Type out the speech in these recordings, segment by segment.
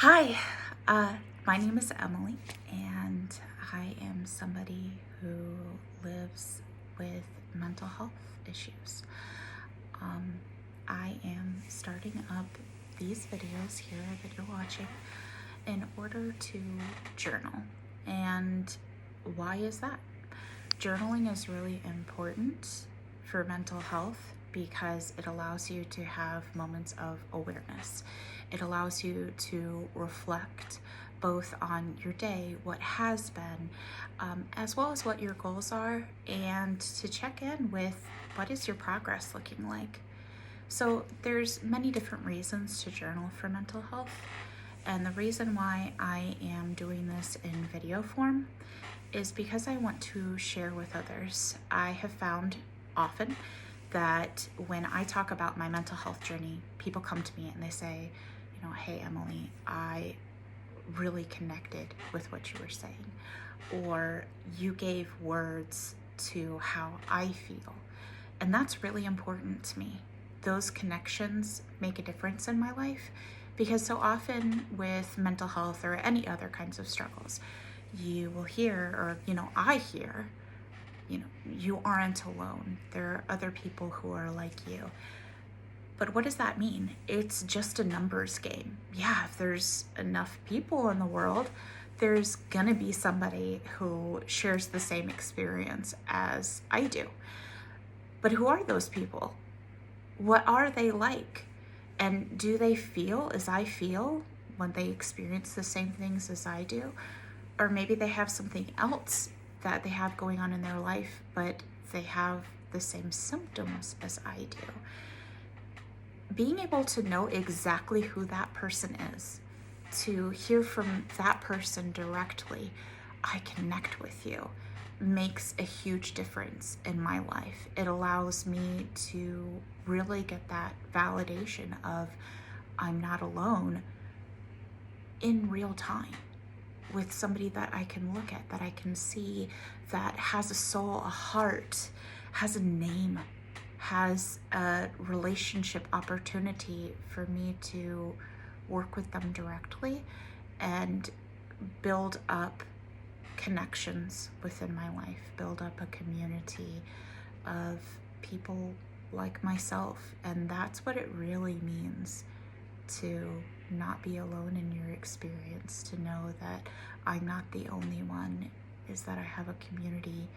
Hi, my name is Emily, and I am somebody who lives with mental health issues. I am starting up these videos here that you're watching in order to journal. And why is that? Journaling is really important for mental health because it allows you to have moments of awareness. It allows you to reflect both on your day, what has been, as well as what your goals are, and to check in with what is your progress looking like. So there's many different reasons to journal for mental health, and the reason why I am doing this in video form is because I want to share with others. I have found often that when I talk about my mental health journey, people come to me and they say, hey, Emily, I really connected with what you were saying, or you gave words to how I feel. And that's really important to me. Those connections make a difference in my life because so often with mental health or any other kinds of struggles, you will hear, or, I hear, you aren't alone. There are other people who are like you. But what does that mean? It's just a numbers game. Yeah, if there's enough people in the world, there's gonna be somebody who shares the same experience as I do. But who are those people? What are they like? And do they feel as I feel when they experience the same things as I do? Or maybe they have something else that they have going on in their life, but they have the same symptoms as I do. Being able to know exactly who that person is, to hear from that person directly, I connect with you, makes a huge difference in my life. It allows me to really get that validation of I'm not alone in real time, with somebody that I can look at, that I can see, that has a soul, a heart, has a name, has a relationship opportunity for me to work with them directly and build up connections within my life, build up a community of people like myself. And that's what it really means to not be alone in your experience, to know that I'm not the only one, is that I have a community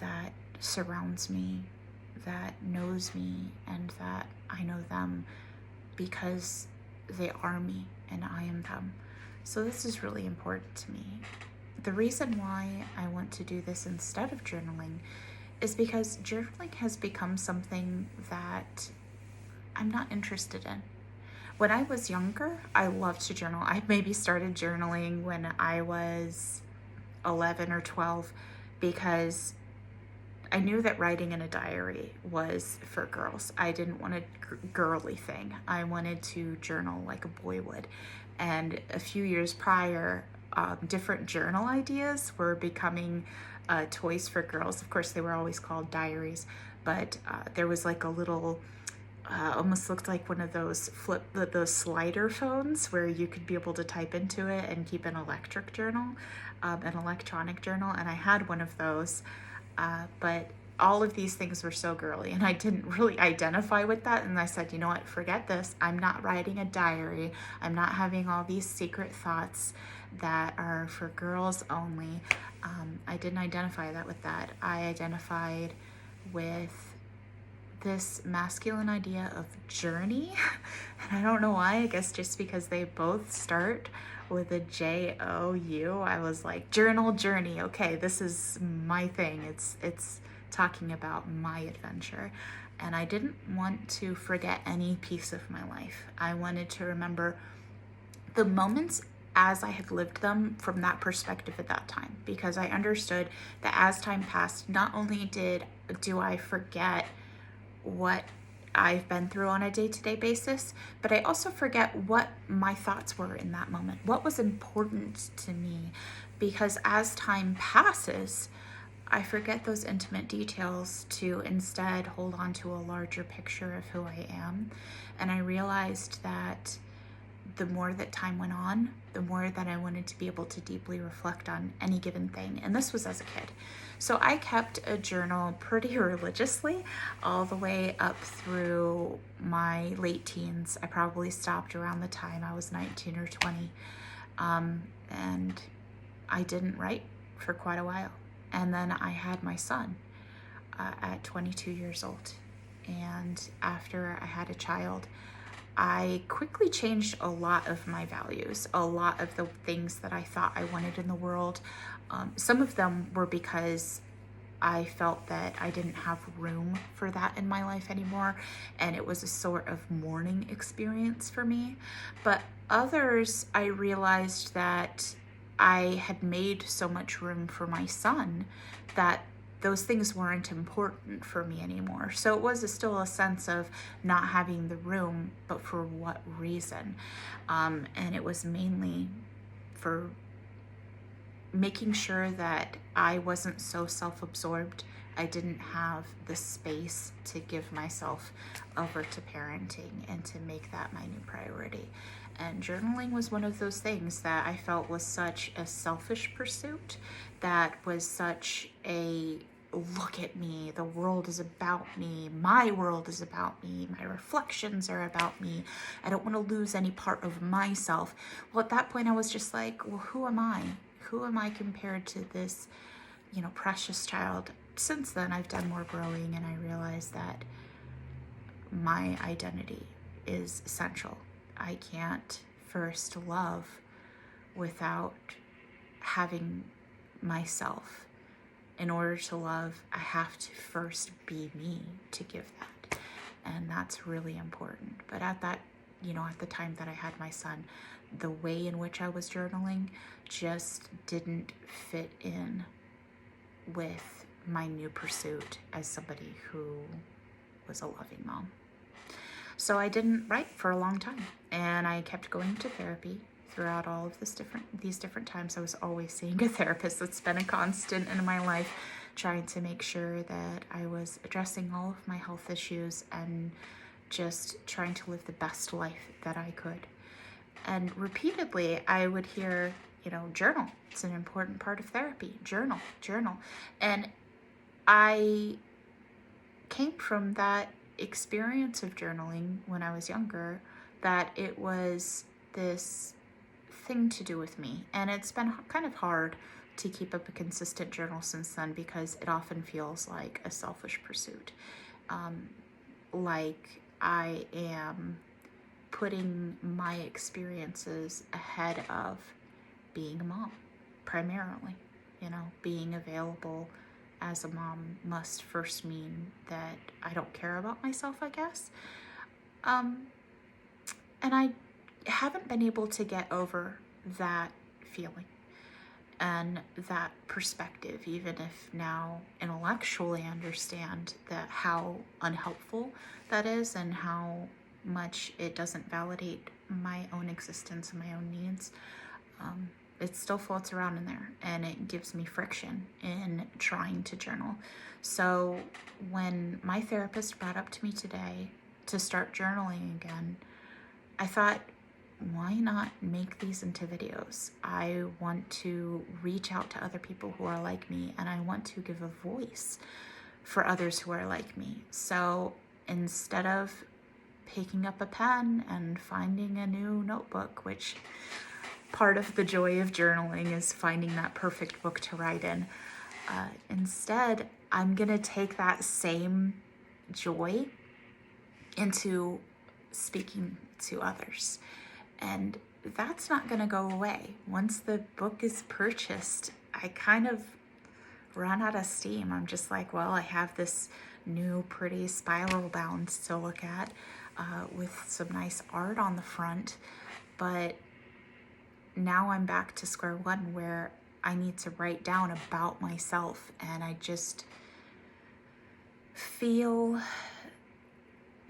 that surrounds me, that knows me, and that I know them because they are me and I am them. So this is really important to me. The reason why I want to do this instead of journaling is because journaling has become something that I'm not interested in. When I was younger, I loved to journal. I maybe started journaling when I was 11 or 12 because I knew that writing in a diary was for girls. I didn't want a girly thing. I wanted to journal like a boy would. And a few years prior, different journal ideas were becoming toys for girls. Of course, they were always called diaries, but there was like a little almost looked like one of those those slider phones where you could be able to type into it and keep an electronic journal. And I had one of those, but all of these things were so girly and I didn't really identify with that. And I said, you know what, forget this. I'm not writing a diary. I'm not having all these secret thoughts that are for girls only. I didn't identify that with that. I identified with this masculine idea of journey. And I don't know why, I guess just because they both start with a J-O-U. I was like, journal, journey. Okay, this is my thing. It's talking about my adventure. And I didn't want to forget any piece of my life. I wanted to remember the moments as I had lived them from that perspective at that time, because I understood that as time passed, not only do I forget what I've been through on a day-to-day basis, but I also forget what my thoughts were in that moment, what was important to me, because as time passes, I forget those intimate details to instead hold on to a larger picture of who I am. And I realized that the more that time went on, the more that I wanted to be able to deeply reflect on any given thing. And this was as a kid. So I kept a journal pretty religiously all the way up through my late teens. I probably stopped around the time I was 19 or 20. And I didn't write for quite a while. And then I had my son at 22 years old. And after I had a child, I quickly changed a lot of my values, a lot of the things that I thought I wanted in the world. Some of them were because I felt that I didn't have room for that in my life anymore, and it was a sort of mourning experience for me. But others, I realized that I had made so much room for my son that those things weren't important for me anymore. So it was still a sense of not having the room, but for what reason? And it was mainly for making sure that I wasn't so self-absorbed. I didn't have the space to give myself over to parenting and to make that my new priority. And journaling was one of those things that I felt was such a selfish pursuit, that was such a look at me, the world is about me, my world is about me, my reflections are about me, I don't want to lose any part of myself. Well, at that point I was just like, well, who am I? Who am I compared to this, precious child? Since then, I've done more growing, and I realized that my identity is essential. I can't first love without having myself. In order to love, I have to first be me to give that. And that's really important. But at the time that I had my son, the way in which I was journaling just didn't fit in with my new pursuit as somebody who was a loving mom. So I didn't write for a long time, and I kept going to therapy throughout all of these different times. I was always seeing a therapist. That's been a constant in my life, trying to make sure that I was addressing all of my health issues and just trying to live the best life that I could. And repeatedly, I would hear, journal. It's an important part of therapy. Journal. And I came from that experience of journaling when I was younger, that it was this thing to do with me. And it's been kind of hard to keep up a consistent journal since then, because it often feels like a selfish pursuit. Like I am putting my experiences ahead of being a mom, primarily. Being available as a mom must first mean that I don't care about myself, I guess. And I haven't been able to get over that feeling and that perspective, even if now intellectually I understand that how unhelpful that is and how much it doesn't validate my own existence and my own needs. It still floats around in there, and it gives me friction in trying to journal. So when my therapist brought up to me today to start journaling again, I thought, why not make these into videos? I want to reach out to other people who are like me, and I want to give a voice for others who are like me. So instead of picking up a pen and finding a new notebook, which part of the joy of journaling is finding that perfect book to write in, instead, I'm gonna take that same joy into speaking to others. And that's not gonna go away. Once the book is purchased, I kind of run out of steam. I'm just like, well, I have this new pretty spiral bound to look at with some nice art on the front, but now I'm back to square one, where I need to write down about myself, and I just feel,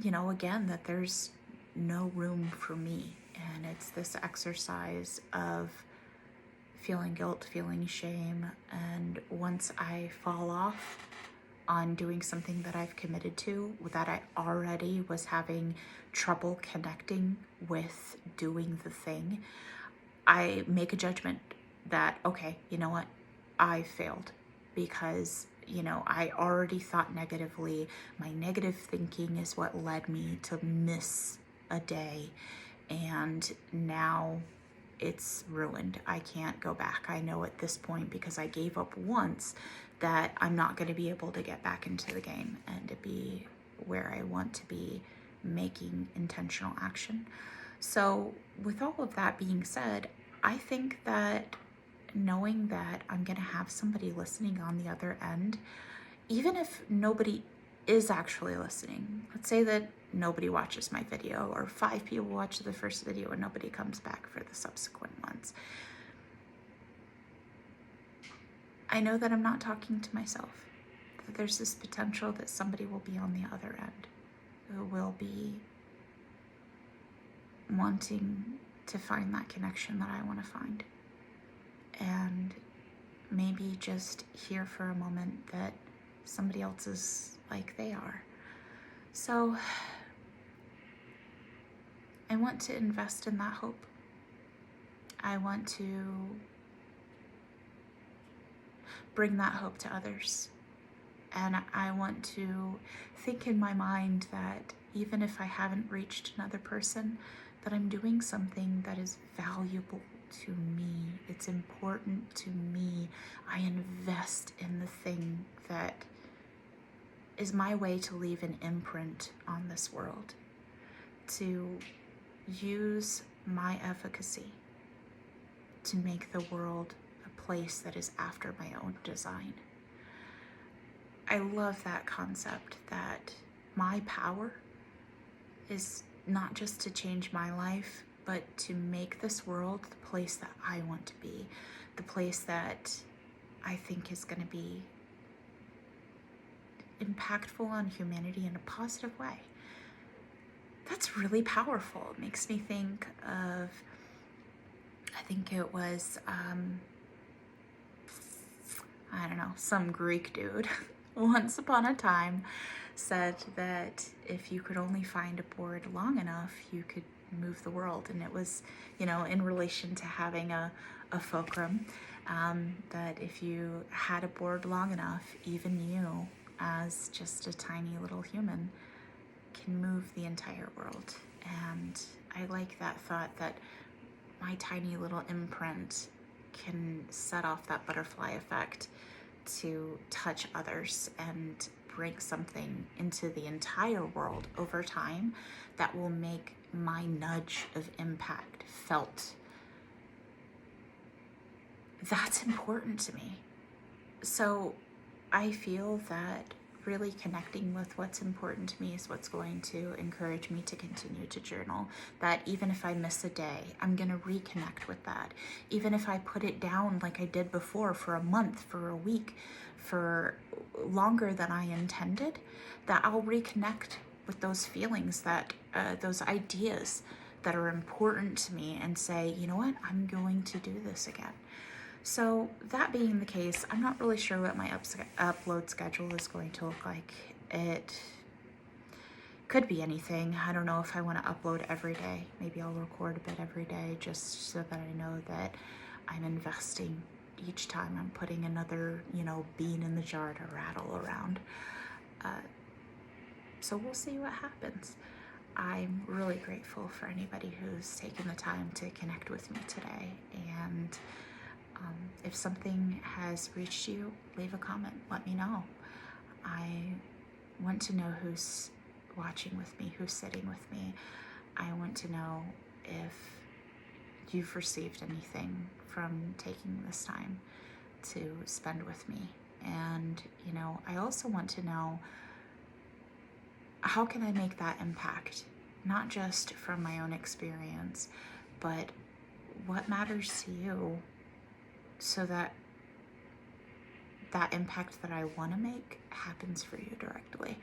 again, that there's no room for me. And it's this exercise of feeling guilt, feeling shame, and once I fall off on doing something that I've committed to, that I already was having trouble connecting with doing the thing, I make a judgment that, okay, you know what, I failed because, you know, I already thought negatively. My negative thinking is what led me to miss a day, and now it's ruined. I can't go back. I know at this point, because I gave up once, that I'm not going to be able to get back into the game and to be where I want to be, making intentional action. So with all of that being said, I think that knowing that I'm going to have somebody listening on the other end, even if nobody is actually listening, let's say that nobody watches my video, or 5 people watch the first video and nobody comes back for the subsequent ones, I know that I'm not talking to myself, that there's this potential that somebody will be on the other end who will be wanting to find that connection that I want to find, and maybe just hear for a moment that somebody else is like they are. So I want to invest in that hope. I want to bring that hope to others. And I want to think in my mind that even if I haven't reached another person, that I'm doing something that is valuable to me. It's important to me. I invest in the thing that is my way to leave an imprint on this world, to use my efficacy to make the world a place that is after my own design. I love that concept that my power is not just to change my life, but to make this world the place that I want to be, the place that I think is going to be impactful on humanity in a positive way. That's really powerful. It makes me think of, I think it was, I don't know, some Greek dude once upon a time said that if you could only find a board long enough, you could move the world. And it was, you know, in relation to having a fulcrum, that if you had a board long enough, even you, as just a tiny little human, can move the entire world. And I like that thought, that my tiny little imprint can set off that butterfly effect to touch others and bring something into the entire world over time that will make my nudge of impact felt. That's important to me. So I feel that really connecting with what's important to me is what's going to encourage me to continue to journal. That even if I miss a day, I'm going to reconnect with that. Even if I put it down like I did before for a month, for a week, for longer than I intended, that I'll reconnect with those feelings, that those ideas that are important to me, and say, you know what, I'm going to do this again. So that being the case, I'm not really sure what my upload schedule is going to look like. It could be anything. I don't know if I want to upload every day. Maybe I'll record a bit every day just so that I know that I'm investing each time I'm putting another, you know, bean in the jar to rattle around. So we'll see what happens. I'm really grateful for anybody who's taken the time to connect with me today. And if something has reached you, leave a comment. Let me know. I want to know who's watching with me, who's sitting with me. I want to know if you've received anything from taking this time to spend with me. And, you know, I also want to know, how can I make that impact? Not just from my own experience, but what matters to you, so that that impact that I want to make happens for you directly.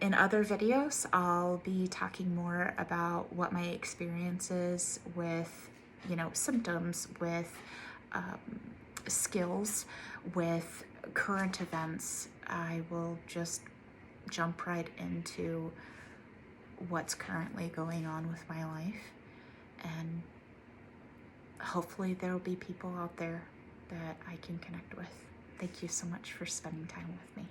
In other videos, I'll be talking more about what my experience is with, you know, symptoms, with skills, with current events, I will just jump right into what's currently going on with my life, and hopefully there will be people out there that I can connect with. Thank you so much for spending time with me.